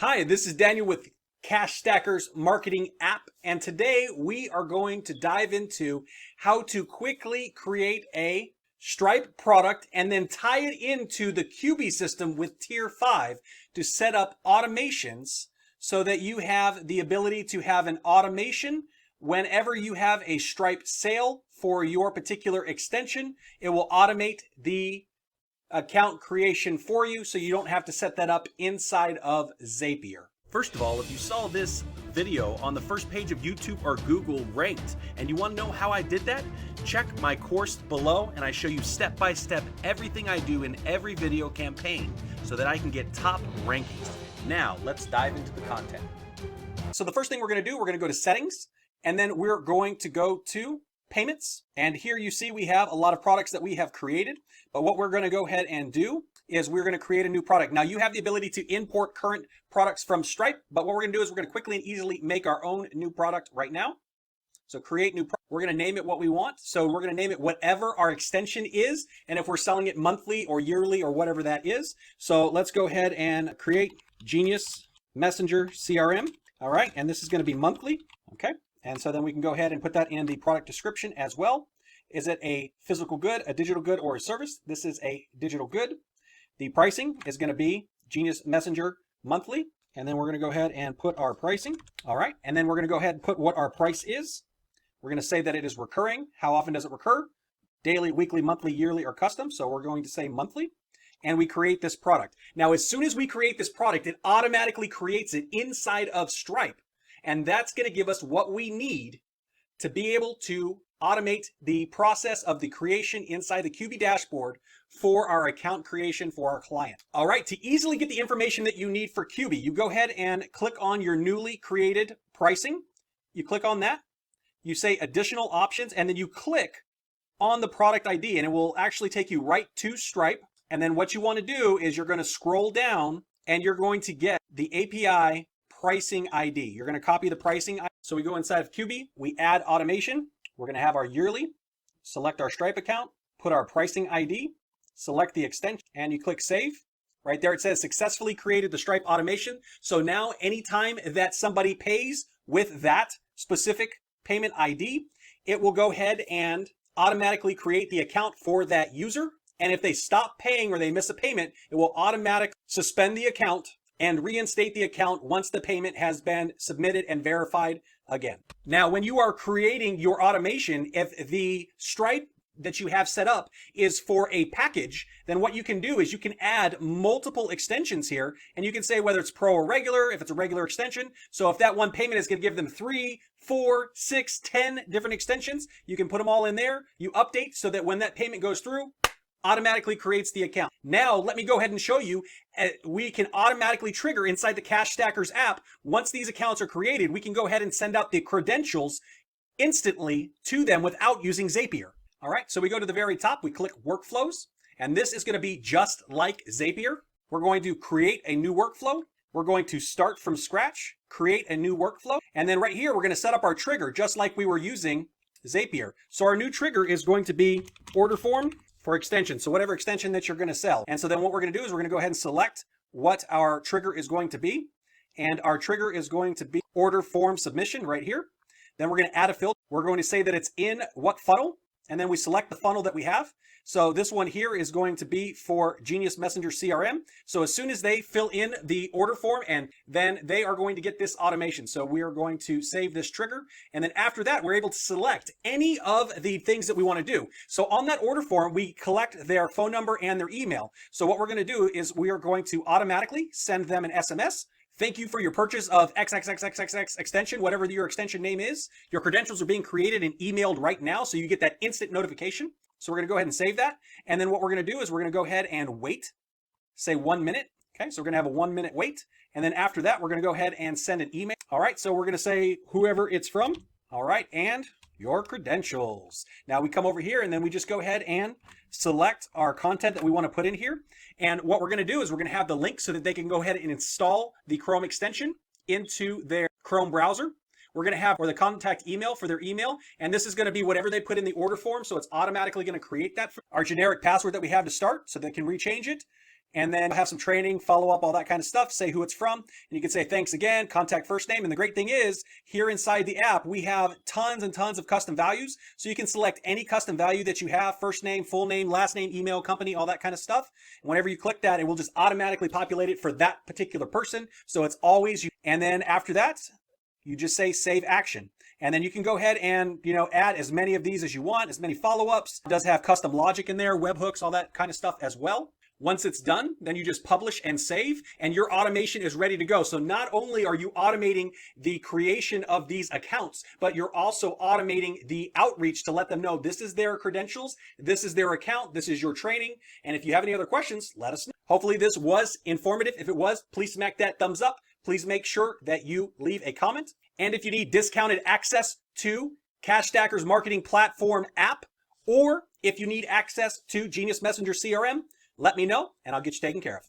Hi, this is Daniel with Cashstackers Marketing App, and today we are going to dive into how to quickly create a Stripe product and then tie it into the KYUBI system with Tier5 to set up automations so that you have the ability to have an automation whenever you have a Stripe sale for your particular extension. It will automate the account creation for you so you don't have to set that up inside of Zapier. First of all, if you saw this video on the first page of YouTube or Google ranked and you want to know how I did that, check my course below and I show you step by step everything I do in every video campaign so that I can get top rankings. Now let's dive into the content. So the first thing we're going to do, we're going to go to settings and then we're going to go to payments. And here you see we have a lot of products that we have created, but what we're going to go ahead and do is we're going to create a new product. Now you have the ability to import current products from Stripe, but what we're going to do is we're going to quickly and easily make our own new product right now. So create new product. We're going to name it what we want. So we're going to name it whatever our extension is, and if we're selling it monthly or yearly or whatever that is. So let's go ahead and create Genius Messenger CRM. All right, and this is going to be monthly. Okay. And so then we can go ahead and put that in the product description as well. Is it a physical good, a digital good, or a service? This is a digital good. The pricing is going to be Genius Messenger monthly. And then we're going to go ahead and put our pricing. All right. And then we're going to go ahead and put what our price is. We're going to say that it is recurring. How often does it recur? Daily, weekly, monthly, yearly, or custom. So we're going to say monthly. And we create this product. Now, as soon as we create this product, it automatically creates it inside of Stripe. And that's going to give us what we need to be able to automate the process of the creation inside the KYUBI dashboard for our account creation for our client. All right, to easily get the information that you need for KYUBI, you go ahead and click on your newly created pricing. You click on that, you say additional options, and then you click on the product ID, and it will actually take you right to Stripe. And then what you want to do is you're going to scroll down and you're going to get the API pricing ID. You're going to copy the pricing. So we go inside of KYUBI, we add automation. We're going to have our yearly, select our Stripe account, put our pricing ID, select the extension, and you click save. Right there it says successfully created the Stripe automation. So now anytime that somebody pays with that specific payment ID, it will go ahead and automatically create the account for that user. And if they stop paying or they miss a payment, it will automatically suspend the account and reinstate the account once the payment has been submitted and verified again. Now, when you are creating your automation, if the Stripe that you have set up is for a package, then what you can do is you can add multiple extensions here, and you can say whether it's pro or regular, if it's a regular extension. So if that one payment is going to give them 3, 4, 6, 10 different extensions, you can put them all in there. You update so that when that payment goes through, automatically creates the account. Now, let me go ahead and show you, we can automatically trigger inside the Cashstackers app. Once these accounts are created, we can go ahead and send out the credentials instantly to them without using Zapier. All right, so we go to the very top, we click workflows, and this is going to be just like Zapier. We're going to create a new workflow. We're going to start from scratch, create a new workflow, and then right here, we're going to set up our trigger just like we were using Zapier. So our new trigger is going to be order form for extension. So whatever extension that you're going to sell. And so then what we're going to do is we're going to go ahead and select what our trigger is going to be. And our trigger is going to be order form submission right here. Then we're going to add a filter. We're going to say that it's in what funnel. And then we select the funnel that we have. So this one here is going to be for Genius Messenger CRM. So as soon as they fill in the order form, and then they are going to get this automation. So we are going to save this trigger. And then after that, we're able to select any of the things that we want to do. So on that order form, we collect their phone number and their email. So what we're going to do is we are going to automatically send them an SMS. Thank you for your purchase of XXXXXX extension, whatever your extension name is. Your credentials are being created and emailed right now, so you get that instant notification. So we're going to go ahead and save that. And then what we're going to do is we're going to go ahead and wait, say 1 minute. Okay, so we're going to have a 1 minute wait. And then after that, we're going to go ahead and send an email. All right, so we're going to say whoever it's from. All right, and your credentials. Now we come over here and then we just go ahead and select our content that we want to put in here. And what we're going to do is we're going to have the link so that they can go ahead and install the Chrome extension into their Chrome browser. We're going to have for the contact email for their email, and this is going to be whatever they put in the order form, so it's automatically going to create that. Our generic password that we have to start so they can rechange it. and then have some training, follow up, all that kind of stuff, say who it's from, and you can say thanks again, contact first name. And the great thing is, here inside the app, we have tons and tons of custom values. So you can select any custom value that you have, first name, full name, last name, email, company, all that kind of stuff. And whenever you click that, it will just automatically populate it for that particular person. So it's always you. And then after that, you just say save action. And then you can go ahead and, add as many of these as you want, as many follow-ups. It does have custom logic in there, webhooks, all that kind of stuff as well. Once it's done, then you just publish and save, and your automation is ready to go. So not only are you automating the creation of these accounts, but you're also automating the outreach to let them know this is their credentials, this is their account, this is your training. And if you have any other questions, let us know. Hopefully this was informative. If it was, please smack that thumbs up. Please make sure that you leave a comment. And if you need discounted access to Cashstackers Marketing Platform app, or if you need access to Genius Messenger CRM, let me know and I'll get you taken care of.